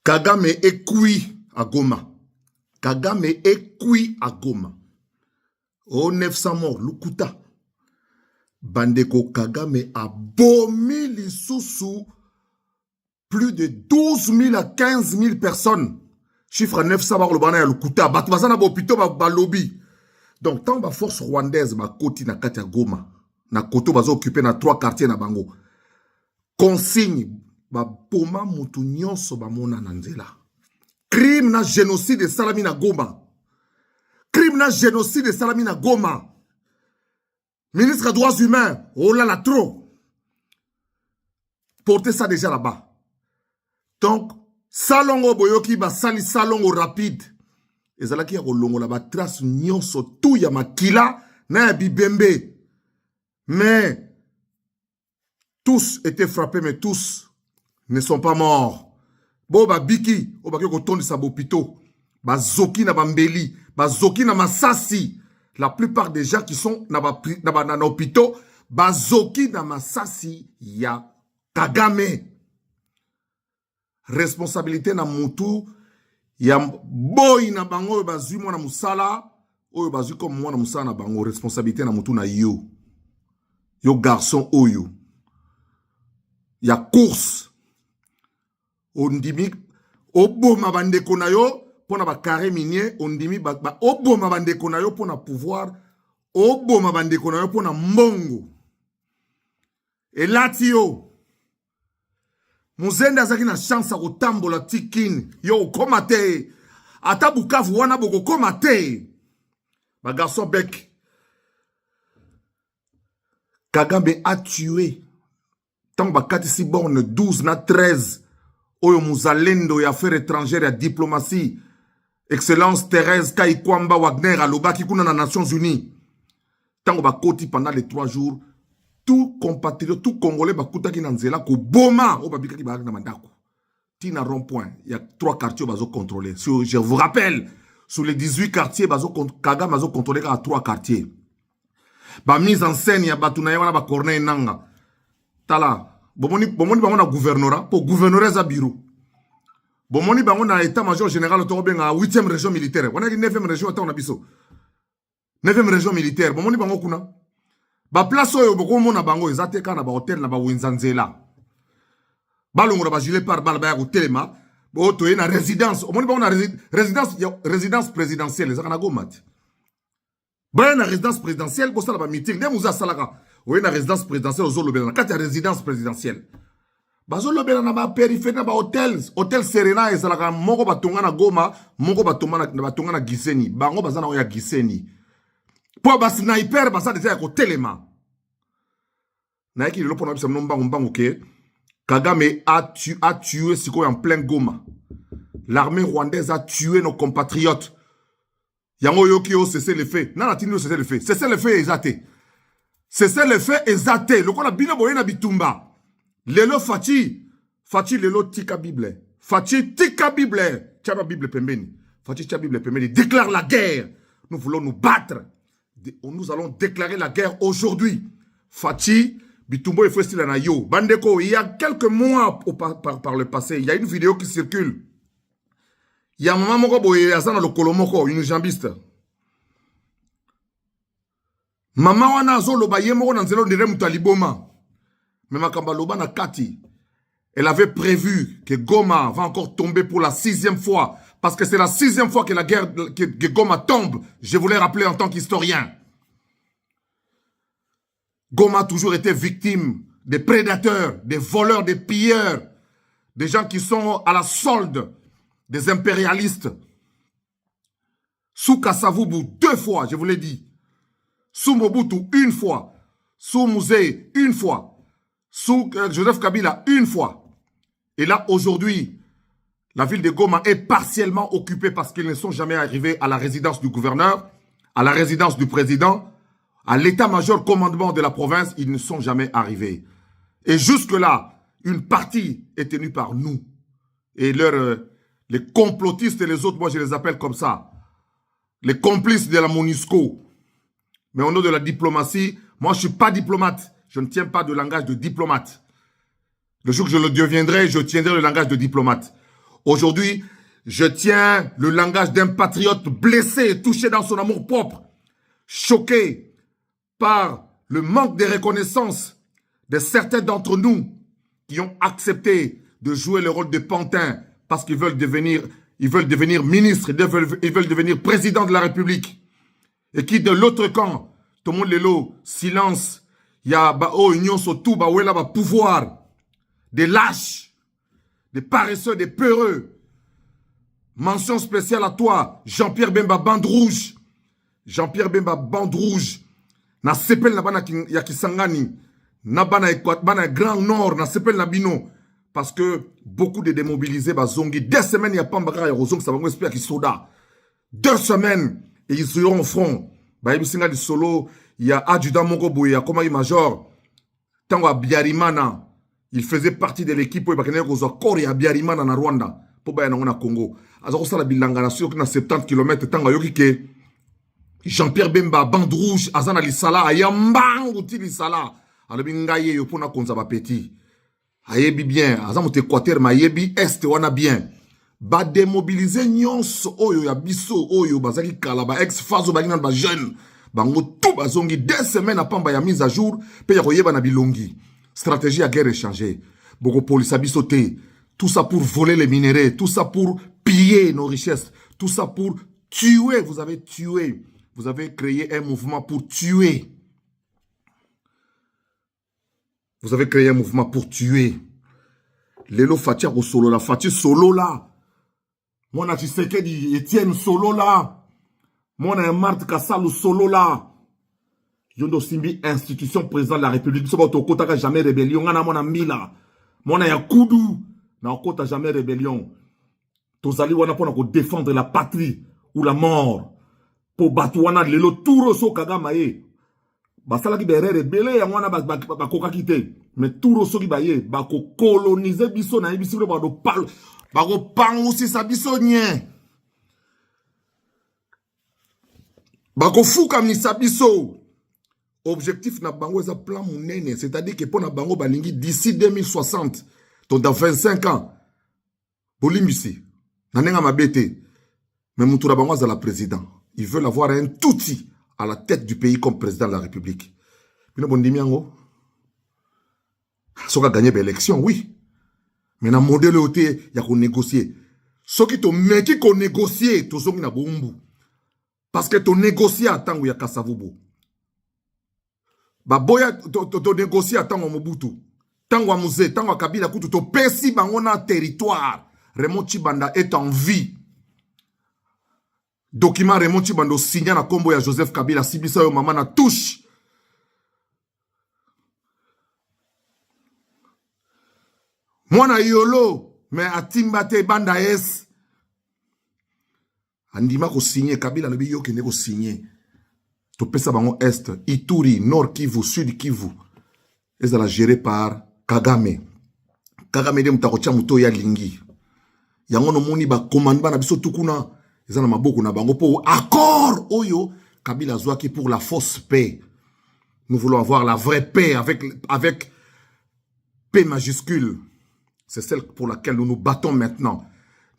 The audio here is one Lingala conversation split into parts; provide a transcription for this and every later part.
Kagame est cuit à Goma. Kagame est cuit à Goma. Oh, 900 morts, Lukuta. Bandeko Kagame a bombé les sous plus de 12 000 à 15 000 personnes. Chiffre 900 morts, le banana Lukuta. Batubazana Bopito, lobby. Donc, tant que force rwandaise, ma côté na Katia Goma, na koto bazo occupé na 3 quartiers na Bango. Consigne, ba poma mutu nyonso ba mona na nzela. Crime na génocide de salami na Goma. Crime na génocide de salami na Goma. Ministre des droits humains, oh là là trop. Portez ça déjà là-bas. Donc, salongo boyoki ba sali salongo rapide. Ezalaki ya kolongo la ba trace nyonso tout ya makila na ya bibembe. Mais tous étaient frappés, mais tous ne sont pas morts. Bo ba biki, o ba ko tondi sa bopito. Ba zoki na bambeli, ba zoki na masasi. La plupart des gens qui sont dans l'hôpital, ba zoki na masasi ya Kagame. Responsabilité na mutu ya boy na bango bazui mwana musala, oyo bazui comme mwana musala na bango, responsabilité na mutu na yo. Yo garçon oyo. Ya course. Ondimi oboma bandeko na yo pona ba carré minier, ondimi ba oboma bandeko na yo pona pouvoir, oboma bandeko na yo pona mbongo. Et là tio Muzenda zaki na chance a kotambola tikin yo komate ata Bukavu wana boko komate ba garçon bec. Kagame a tué tant bakati si borne 12 na 13 oyo muzalendo ya affaires étrangères ya diplomatie Excellence Thérèse Kaikwamba Wagner alobaki kuna na Nations Unies tant bakoti pendant les 3 jours. Tout compatriote, tout Congolais, bakutaki na nzela ko boma o babikaki ba na mandako. Tina rond-point, il y a 3 quartiers bazo contrôler. Je vous rappelle, sur les 18 quartiers bazo Kagame bazo contrôler à 3 quartiers. Ba mise en scène ya batuna ya wana ba Corneille Nanga. Tala, bomoni bango na gouvernorat pour gouvernorer za bureau. Bomoni bango na état-major général to benga 8e région militaire. Wana ki 9e région ta on biso. 9e région militaire, bomoni bango kuna. Ba place oyo boko mona bango ezate kana ba hotel na ba winzanzela. Balongo na ba gilet par balle ba ya telema, bo to na résidence, omoni bango na résidence présidentielle ezaka na Goma. Ba na résidence présidentielle bo sala ba meeting, ne muza salaka. O na résidence présidentielle ozo lobela na kati ya résidence présidentielle. Bazo lobela na ba périphérie na ba hotels, hôtel Serena ezalaka moko batonga na Goma, moko batonga na Gisenyi. Bango bazana oya Gisenyi. Pour bas sniper basa déjà ko telema na yaki le pona bisa mbangu ke Kagame a tué siko en plein Goma. L'armée rwandaise a tué nos compatriotes. Yango yoki o cessé le fait. Na tini cessé le fait. Cessé le fait exaté. Cessé le fait exaté. Le kola bino boye na bitumba. Lelo Fachi lelo tika Bible. Fachi tika Bible. Tchaba Bible pembeni. Fachi tchaba Bible pembeni. Déclare la guerre. Nous voulons nous battre. Nous allons déclarer la guerre aujourd'hui. Fachi, Bitumbo et Festila na yo. Bandeko, il y a quelques mois par le passé, il y a une vidéo qui circule. Il y a maman moko boye azana le kolomoko, une jambiste. Maman wana azo loba ye moko nanzelo ndere mutaliboma. Mais makamba loba na kati. Elle avait prévu que Goma va encore tomber pour la 6e fois. Parce que c'est la 6e fois que la guerre, que Goma tombe. Je voulais rappeler en tant qu'historien. Goma a toujours été victime des prédateurs, des voleurs, des pilleurs, des gens qui sont à la solde des impérialistes. Sous Kassavubu 2 fois, je vous l'ai dit. Sous Mobutu 1 fois. Sous Mouzé 1 fois. Sous Joseph Kabila 1 fois. Et là, aujourd'hui, la ville de Goma est partiellement occupée parce qu'ils ne sont jamais arrivés à la résidence du gouverneur, à la résidence du président, à l'état-major commandement de la province. Ils ne sont jamais arrivés. Et jusque-là, une partie est tenue par nous. Et les complotistes et les autres, moi je les appelle comme ça, les complices de la MONUSCO. Mais au nom de la diplomatie, moi je ne suis pas diplomate. Je ne tiens pas de langage de diplomate. Le jour que je le deviendrai, je tiendrai le langage de diplomate. Aujourd'hui, je tiens le langage d'un patriote blessé et touché dans son amour-propre, choqué par le manque de reconnaissance de certains d'entre nous qui ont accepté de jouer le rôle de pantin parce qu'ils veulent devenir ministres, ils veulent devenir président de la République. Et qui de l'autre camp, tout le monde le lot, silence, il y a union surtout, pouvoir, des lâches, des paresseux, des peureux. Mention spéciale à toi, Jean-Pierre Bemba, bande rouge. Jean-Pierre Bemba, bande rouge. Na sepel na bana ya Kisangani, na bana Grand Nord, na sepel na bino. Parce que beaucoup de démobilisés, zongi, 2 semaines, il n'y a pas de rozong, ça va espérer qu'ils soda. 2 semaines, et ils seront au front. Il y solo, il y a adjudant Mokobo, il y a commandant major. Tango à Biarimana, il faisait partie de l'équipe, il y a Biarimana na Rwanda, pour aller au Congo. Alors, ça, la bilanga, sur 70 km, tango yoki Jean-Pierre Bemba, bande rouge, Azana Lissala, Ayambang, Outi Lissala, Alabingaye, Yopona Konzaba Petit. Ayebi bien, Azam Équateur, ma yebi est, wana bien. Ba démobiliser nyonso oyo ya biso oyo bazaki kalaba ex-fazo bagina ba jeune. Bango tout bazongi 2 semaines apamba ya mise à jour, pe ya koyeba na bilongi. Stratégie à guerre échangée. Boko police biso te. Tout ça pour voler les minéraux, tout ça pour piller nos richesses, tout ça pour tuer. Vous avez tué. Vous avez créé un mouvement pour tuer. Vous avez créé un mouvement pour tuer. Lelo Fatia au solo la Fatia solo là. Mon Tshisekedi Etienne solo là. Mon Marthe Kassalu solo là. Yondo Simbi institution président de la République. Soba to kota jamais rébellion. Ngana mona mila. Mona ya kudu. Na kota jamais rébellion. Tozali wana pona ko défendre la patrie ou la mort. Po batouana lelo touro so kagama ye. Basala ki berere belé ya wana ba koka kite. Mais touro so ki baye ba ko coloniser biso na biso ba do parle. Ba ko pangu si sa biso nye. Ba ko fuka mi sa biso. Objectif na bango eza plan munene, c'est-à-dire que pour na bango balingi d'ici 2060, donc dans 25 ans. Bolimbisi. Nanenga mabete. Mais Moutoura bango za la président. Ils veulent avoir un touti à la tête du pays comme président de la République. Bino bondimiango. Soka gagné l'élection, oui. Mais dans le modèle, il y a qu'on négocier. Ce qui te met qui qu'on négocie, tout ça na bombu. Parce que tu négocies à temps où il y a Kassavobo. Ba boya to négocier à temps où Mobutu. Tant où Mouze, tant où Kabila Kutu, to pesi bangona territoire. Raymond Chibanda est en vie. Document Raymond Chibanda signé na combo ya Joseph Kabila Sibisa yo mama na touche. Mwana yolo, mais atimbate banda es. Andima ko signé, Kabila le biyo kene ko signé. To pesa bango est, Ituri, Nord Kivu, Sud Kivu. Et ça la géré par Kagame. Kagame de mutako tia muto ya lingi. Yango no moni ba commande ba na biso tukuna. Ils en ont beaucoup na bango pour accord oyo Kabila Zouaki pour la fausse paix. Nous voulons avoir la vraie paix avec P majuscule. C'est celle pour laquelle nous nous battons maintenant.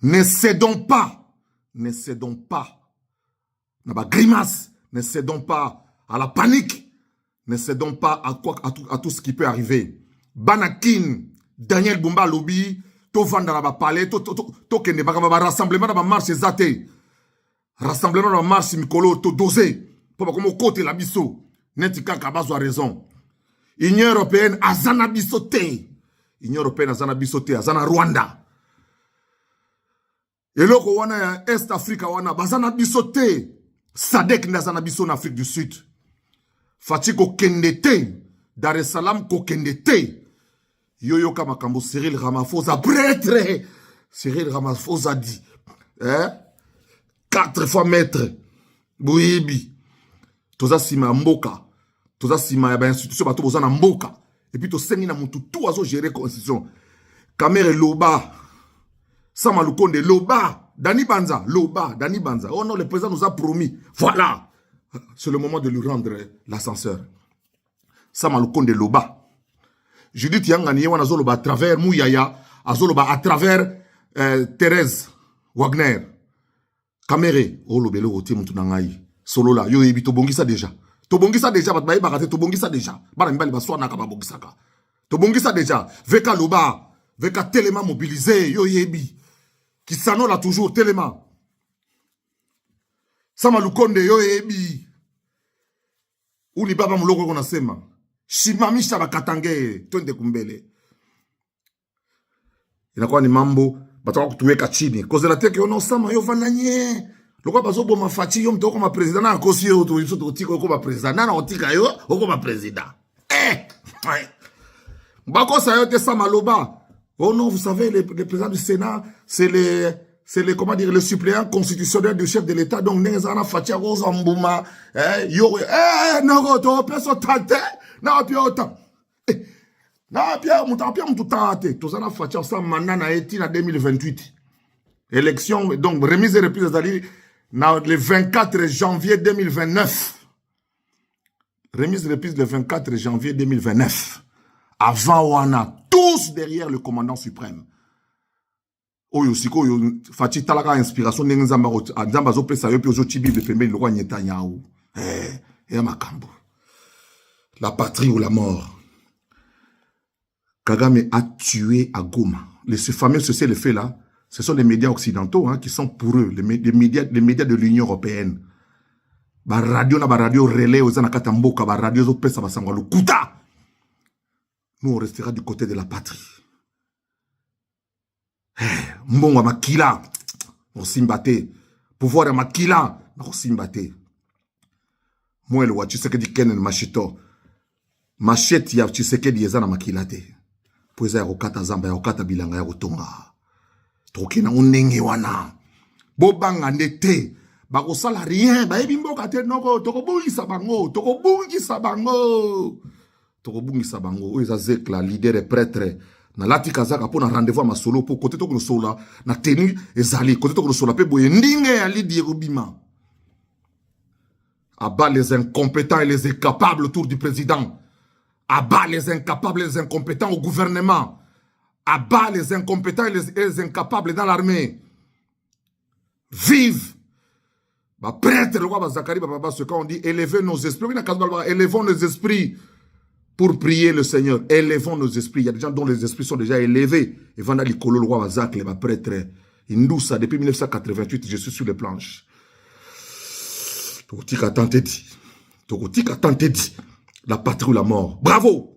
Ne cédons pas. Ne cédons pas. Naba grimace. Ne cédons pas à la panique. Ne cédons pas à tout ce qui peut arriver. Banakin, Daniel Bumba Lobby, to vanda na ba palais, to kende ba rassemblement na ba marche zate. Rassemblement na marche mikolo to dosé. Pour pas comme côté la biso. Netika Kabazo a raison. Union européenne azana bisote. Union européenne azana bisote, azana Rwanda. Et loko wana Est Africa wana bazana bisote. Sadek nazana biso en Afrique du Sud. Fatiko kendete. Dar es Salaam ko kendete. Yoyo Kamakambo Cyril Ramaphosa prêtre. Cyril Ramaphosa dit. 4 fois maître. Bouibi. Toza sima mboka. Toza sima ya institution bato boza na mboka. Et puis to sengi na mutu tout azo gérer constitution. Kamere Loba. Sama Lukonde Loba. Dani Banza, Loba, Dani Banza. Oh non, le président nous a promis. Voilà. C'est le moment de lui rendre l'ascenseur. Sama Lukonde Loba. Judith Yangani wana zoloba à travers Mouyaya, azoloba à travers Thérèse Wagner Kamere olobelo oti mutu nangai solo la yo yebi tobongisa déjà bat baye bakate tobongisa déjà bana mibali baswana ka babongisaka tobongisa déjà veka loba veka telema mobilisé yo yebi Kisano là toujours telema Sama Lukonde yo yebi uni baba muloko kona sema shimamisha bakatange twende kumbele inakuwa ni mambo bataka kutuweka chini kozela teke ono sama yo vananye lokwa bazobo mafati yo mtoko ma president na kosi yo to iso to tiko ko ba president na otika yo oko ba president bako sa yo te sama loba oh non vous savez le président du Sénat c'est le comment dire le suppléant constitutionnel du chef de l'État donc nezana fatia roza mbuma yo no to peso tante na piota na Pierre Moutapia Moutate, tout ça n'a fait ça manana eti na 2028. Élection, donc remise et reprise d'Ali, le 24 janvier 2029. Remise et reprise le 24 janvier 2029. Avant, on a tous derrière le commandant suprême. Oyo siko yo fati talaka inspiration n'enzamba nzamba zo pesa yo pi ozo chibi de pembe le roi Netanyahu. Makambo. La patrie ou la mort. Kagame a tué à Goma. Ce fameux cessez-le-feu là, ce sont les médias occidentaux qui sont pour eux, les médias de l'Union européenne. Ba radio na ba radio relais aux anakatamboka, ba radio zo pesa ba sangwa lukuta. Nous on restera du côté de la patrie. Mbongo makila, on simbate. Pouvoir makila, on simbate. Moi le wa Tshisekedi kenen machito. Machete ya Tshisekedi ezana makilate. Poeza ya okata zamba ya okata bilanga ya otonga. Tokina unenge wana. Bobanga ndete. Bakosala rien. Baebi mboka te noko. Tokobungisa bango. Tokobungisa bango. Tokobungisa bango. Oeza zekla, leader et prêtre. Na lati kazaka po na rendez-vous ma solo po kote toko no sola. Na tenu ezali. Kote toko no sola pe boye ndinge ya lidi erobima. Abat les incompétents et les incapables autour du président. Abat les incapables et les incompétents au gouvernement. Abat les incompétents et les incapables dans l'armée. Vive. Prêtre, le roi Zacharie, ce qu'on dit, élevez nos esprits. Élevons nos esprits pour prier le Seigneur. Élevons nos esprits. Il y a des gens dont les esprits sont déjà élevés. Et Vanda Likolo, le roi Zach, les prêtres. Indoussa, depuis 1988, je suis sur les planches. Tokotika tante dit. Tokotika tante dit. La patrie ou la mort. Bravo!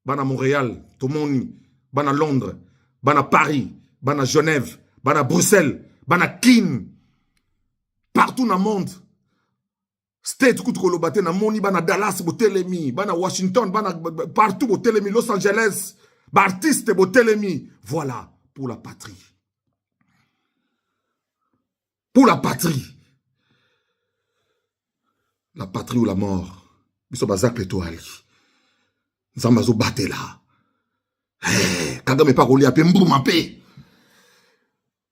Bana Montréal, Tomoni, Bana Londres, Bana Paris, Bana Genève, Bana Bruxelles, Bana Kin. Partout dans le monde. State Koutrokolobate, na Moni, Bana Dallas, Botelemi, Bana Washington, Bana partout, Botelemi, Los Angeles, Bartiste, Botelemi. Voilà, pour la patrie. Pour la patrie. La patrie ou la mort. Biso bazak l'étoile. Nzambazo bate là. Kagame pa roli ape mbouma pe.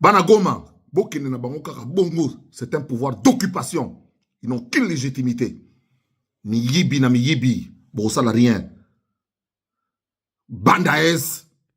Bana Goma. Bokene na bango kaka bongo. C'est un pouvoir d'occupation. Ils n'ont qu'une légitimité. Mi yibi na mi yibi. Bon, ça n'a rien. Bandaes.